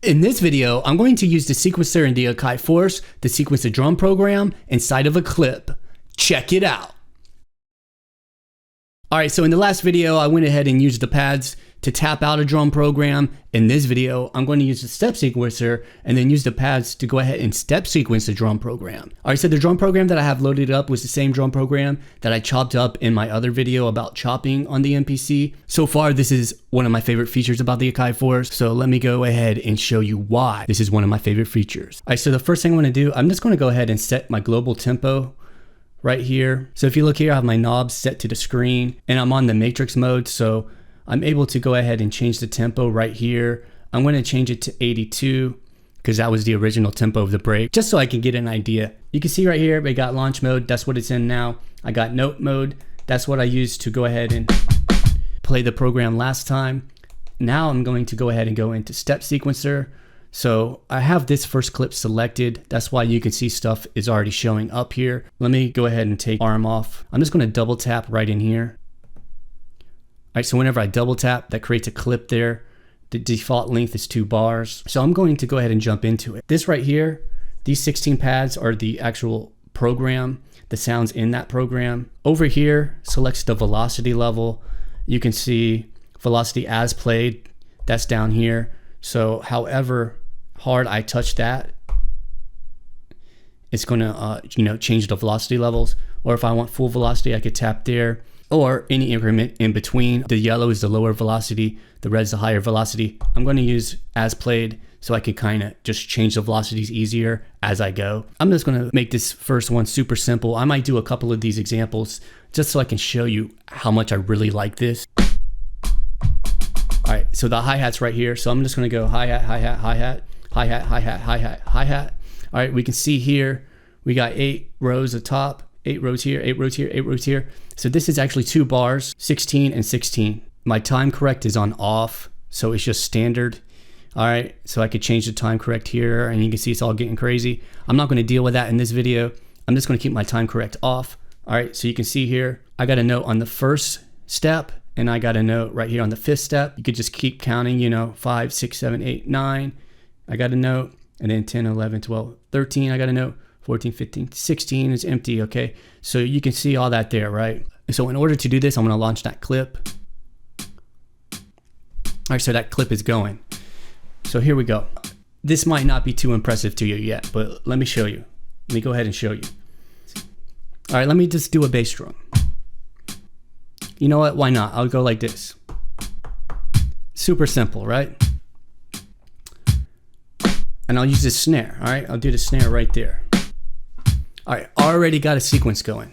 In this video, I'm going to use the sequencer in the Akai Force to sequence a drum program inside of a clip. Check it out. Alright, so in the last video, I went ahead and used the pads to tap out a drum program. In this video, I'm going to use the step sequencer and then use the pads to go ahead and step sequence the drum program. Alright, so the drum program that I have loaded up was the same drum program that I chopped up in my other video about chopping on the MPC. So far, this is one of my favorite features about the Akai Force, so let me go ahead and show you why this is one of my favorite features. Alright, so the first thing I'm going to do, I'm just going to go ahead and set my global tempo right here. So if you look here, I have my knobs set to the screen and I'm on the matrix mode, so I'm able to go ahead and change the tempo right here. I'm going to change it to 82 because that was the original tempo of the break, just so I can get an idea. You can see right here, we got launch mode. That's what it's in now. I got note mode. That's what I used to go ahead and play the program last time. Now I'm going to go ahead and go into step sequencer. So I have this first clip selected. That's why you can see stuff is already showing up here. Let me go ahead and take arm off. I'm just going to double tap right in here. All right, so whenever I double tap, that creates a clip there. The default length is 2 bars. So I'm going to go ahead and jump into it. This right here, these 16 pads are the actual program, the sounds in that program. Over here, selects the velocity level. You can see velocity as played, that's down here. So however hard I touch that, it's gonna change the velocity levels. Or if I want full velocity, I could tap there, or any increment in between. The yellow is the lower velocity, the red is the higher velocity. I'm going to use as played so I can kind of just change the velocities easier as I go. I'm just going to make this first one super simple. I might do a couple of these examples just so I can show you how much I really like this. All right, so the hi-hat's right here. So I'm just going to go hi-hat, hi-hat, hi-hat, hi-hat, hi-hat, hi-hat, hi-hat. All right, we can see here we got 8 rows of top, 8 rows here, 8 rows here, 8 rows here. So this is actually 2 bars, 16 and 16. My time correct is on off, so it's just standard. All right, so I could change the time correct here, and you can see it's all getting crazy. I'm not going to deal with that in this video. I'm just going to keep my time correct off. All right, so you can see here, I got a note on the first step, and I got a note right here on the 5th step. You could just keep counting, 5, 6, 7, 8, 9. I got a note, and then 10, 11, 12, 13, I got a note. 14, 15, 16 is empty, okay? So you can see all that there, right? So in order to do this, I'm gonna launch that clip. All right, so that clip is going. So here we go. This might not be too impressive to you yet, but let me show you. Let me go ahead and show you. All right, let me just do a bass drum. You know what, why not? I'll go like this. Super simple, right? And I'll use this snare, all right? I'll do the snare right there. All right, already got a sequence going.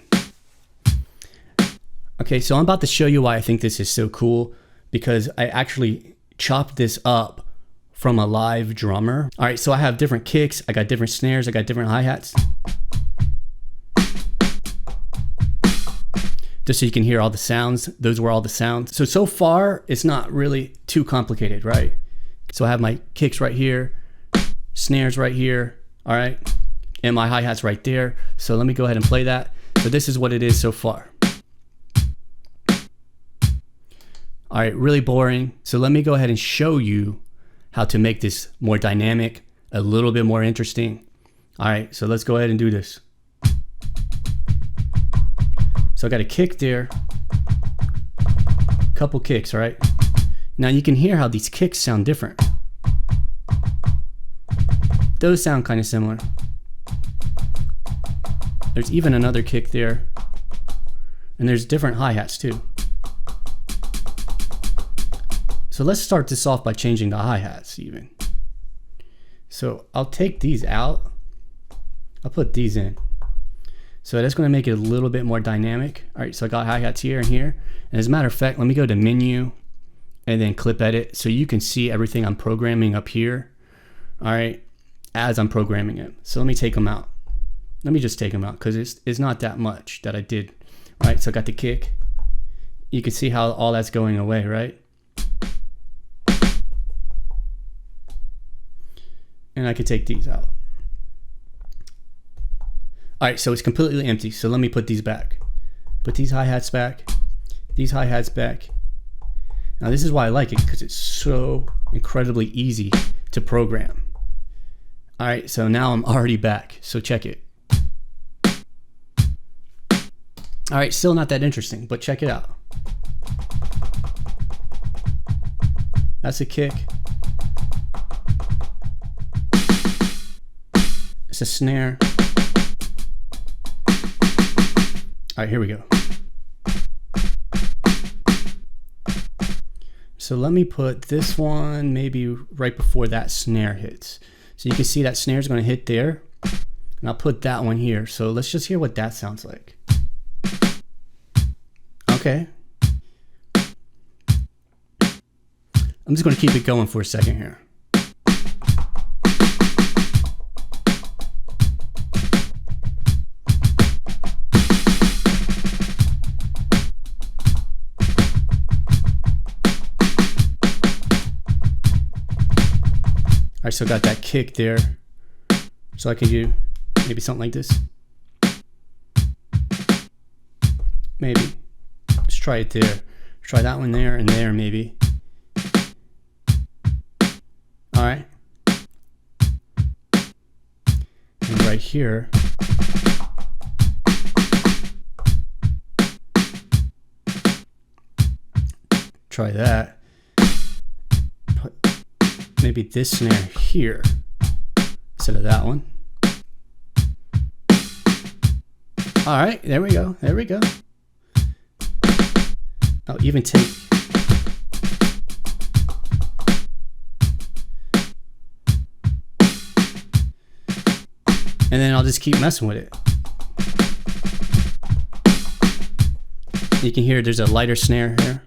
Okay, so I'm about to show you why I think this is so cool, because I actually chopped this up from a live drummer. All right, so I have different kicks, I got different snares, I got different hi-hats. Just so you can hear all the sounds, those were all the sounds. So far, it's not really too complicated, right? So I have my kicks right here, snares right here, all right? And my hi-hat's right there. So let me go ahead and play that. So this is what it is so far. All right, really boring. So let me go ahead and show you how to make this more dynamic, a little bit more interesting. All right, so let's go ahead and do this. So I got a kick there, couple kicks, all right? Now you can hear how these kicks sound different. Those sound kind of similar. There's even another kick there, and there's different hi-hats too. So let's start this off by changing the hi-hats even. So I'll take these out, I'll put these in. So that's going to make it a little bit more dynamic. All right, so I got hi-hats here and here. And as a matter of fact, let me go to menu and then clip edit so you can see everything I'm programming up here. All right, as I'm programming it. So let me take them out. Let me just take them out because it's not that much that I did. All right, so I got the kick. You can see how all that's going away, right? And I could take these out. All right, so it's completely empty. So let me put these back. Put these hi-hats back, these hi-hats back. Now this is why I like it, because it's so incredibly easy to program. All right, so now I'm already back. So check it. All right, still not that interesting, but check it out. That's a kick. It's a snare. All right, here we go. So let me put this one maybe right before that snare hits. So you can see that snare is going to hit there. And I'll put that one here. So let's just hear what that sounds like. Okay. I'm just going to keep it going for a second here. I still got that kick there, so I can do maybe something like this. Maybe. Let's try it there. Try that one there and there maybe. All right. And right here. Try that. Put maybe this snare here instead of that one. All right, there we go. There we go. I'll even take and then I'll just keep messing with it. You can hear there's a lighter snare here.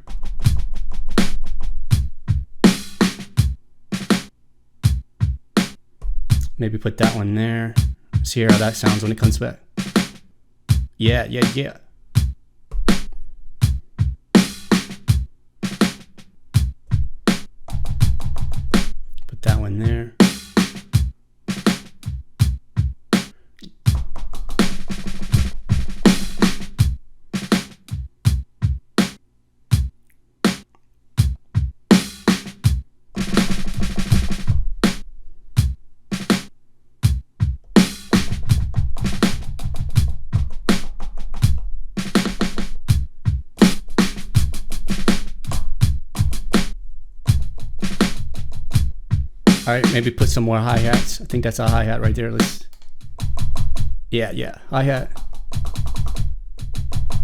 Maybe put that one there. Let's hear how that sounds when it comes back. Yeah, yeah, yeah. Put that one there. All right, maybe put some more hi-hats. I think that's a hi-hat right there. Let's. Yeah, hi-hat.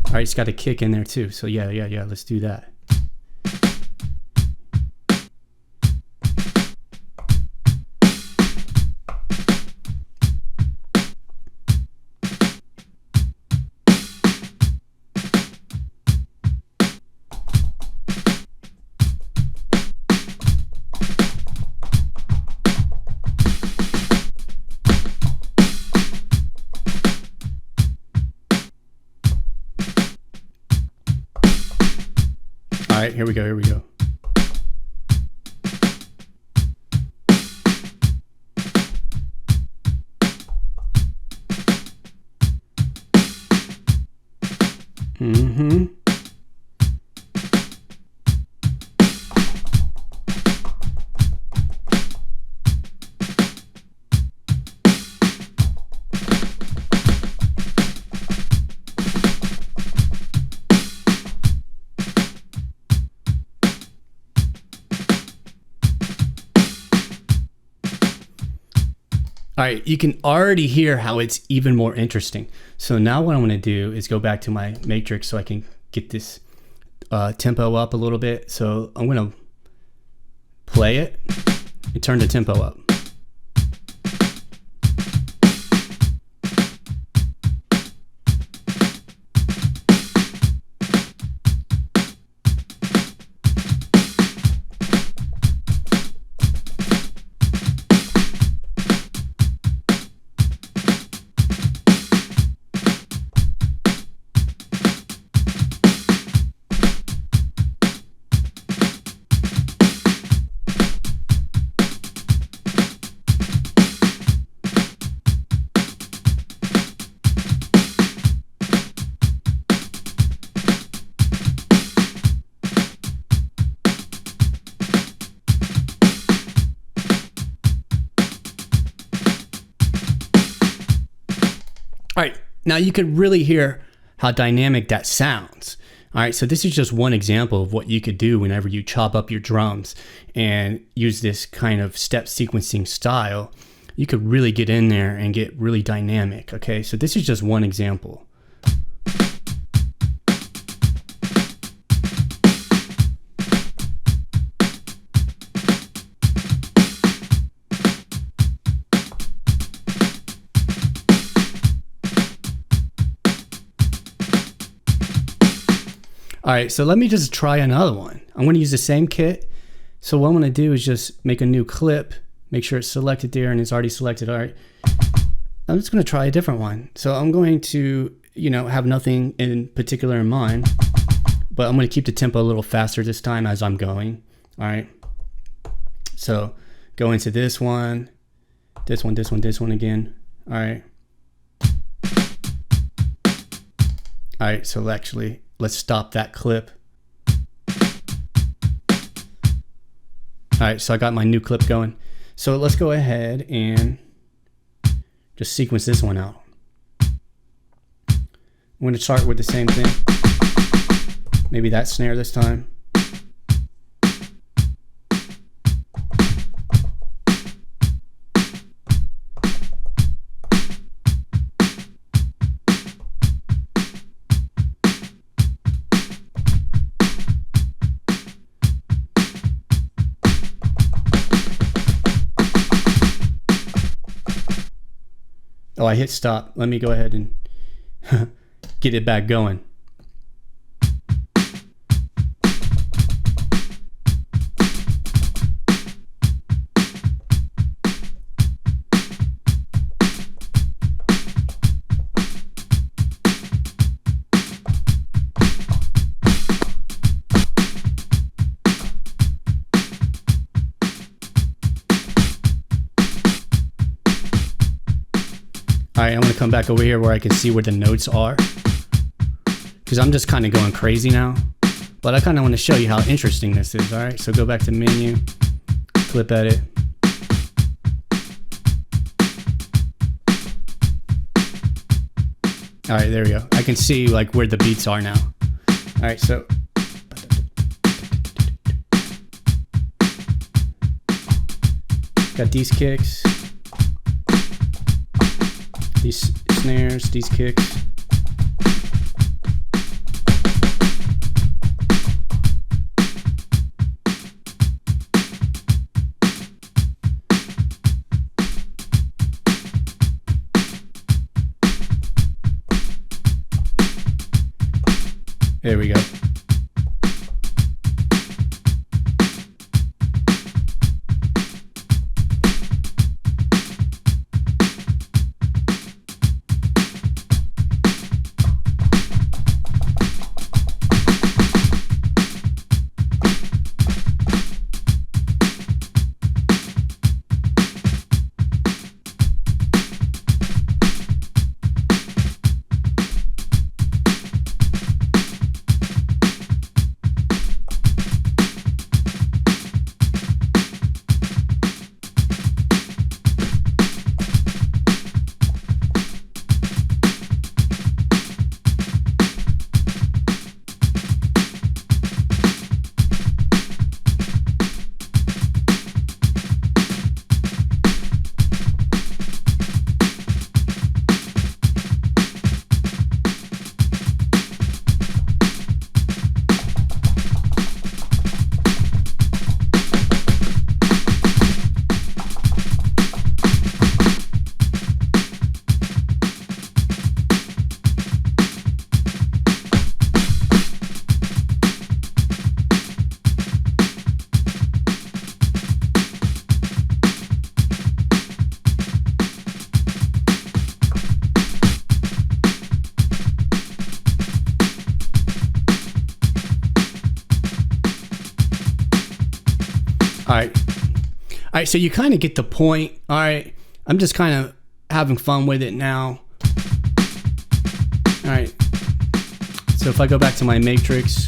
All right, it's got a kick in there too. So yeah, let's do that. All right, here we go, here we go. All right, you can already hear how it's even more interesting. So now what I'm going to do is go back to my matrix so I can get this tempo up a little bit. So I'm going to play it and turn the tempo up. All right, now you could really hear how dynamic that sounds. All right, so this is just one example of what you could do whenever you chop up your drums and use this kind of step sequencing style. You could really get in there and get really dynamic, okay? So this is just one example. All right, so let me just try another one. I'm going to use the same kit. So what I'm going to do is just make a new clip, make sure it's selected there and it's already selected. All right, I'm just going to try a different one. So I'm going to, have nothing in particular in mind, but I'm going to keep the tempo a little faster this time as I'm going. All right, so go into this one again. All right. All right, so actually, let's stop that clip. All right, so I got my new clip going. So let's go ahead and just sequence this one out. I'm going to start with the same thing. Maybe that snare this time. Oh, I hit stop. Let me go ahead and get it back going. All right, I'm gonna come back over here where I can see where the notes are, because I'm just kind of going crazy now, but I kind of want to show you how interesting this is. All right, so go back to menu, clip edit. All right, there we go. I can see like where the beats are now. All right, so got these kicks, these snares, these kicks. There we go. All right, so you kind of get the point. All right, I'm just kind of having fun with it now. All right, so if I go back to my matrix,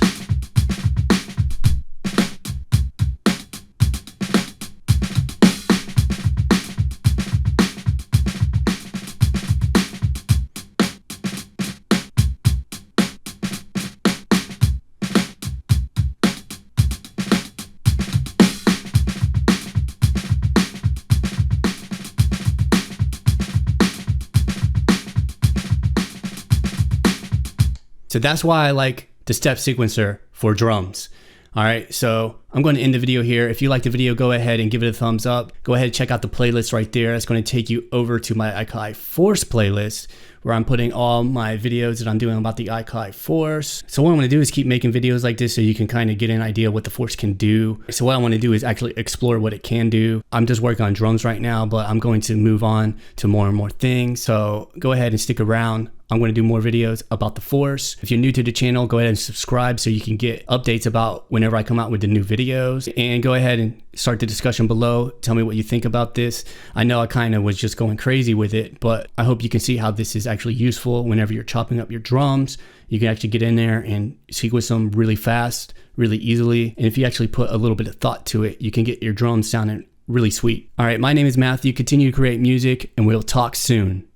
So that's why I like the step sequencer for drums. All right, so I'm going to end the video here. If you like the video, go ahead and give it a thumbs up. Go ahead and check out the playlist right there. It's going to take you over to my Akai Force playlist, where I'm putting all my videos that I'm doing about the Akai Force. So what I'm going to do is keep making videos like this so you can kind of get an idea what the Force can do. So what I want to do is actually explore what it can do. I'm just working on drums right now, but I'm going to move on to more and more things. So go ahead and stick around. I'm going to do more videos about the Force. If you're new to the channel, go ahead and subscribe so you can get updates about whenever I come out with the new videos. And go ahead and start the discussion below. Tell me what you think about this. I know I kind of was just going crazy with it, but I hope you can see how this is actually useful whenever you're chopping up your drums. You can actually get in there and sequence them really fast, really easily. And if you actually put a little bit of thought to it, you can get your drums sounding really sweet. All right, my name is Matthew. Continue to create music, and we'll talk soon.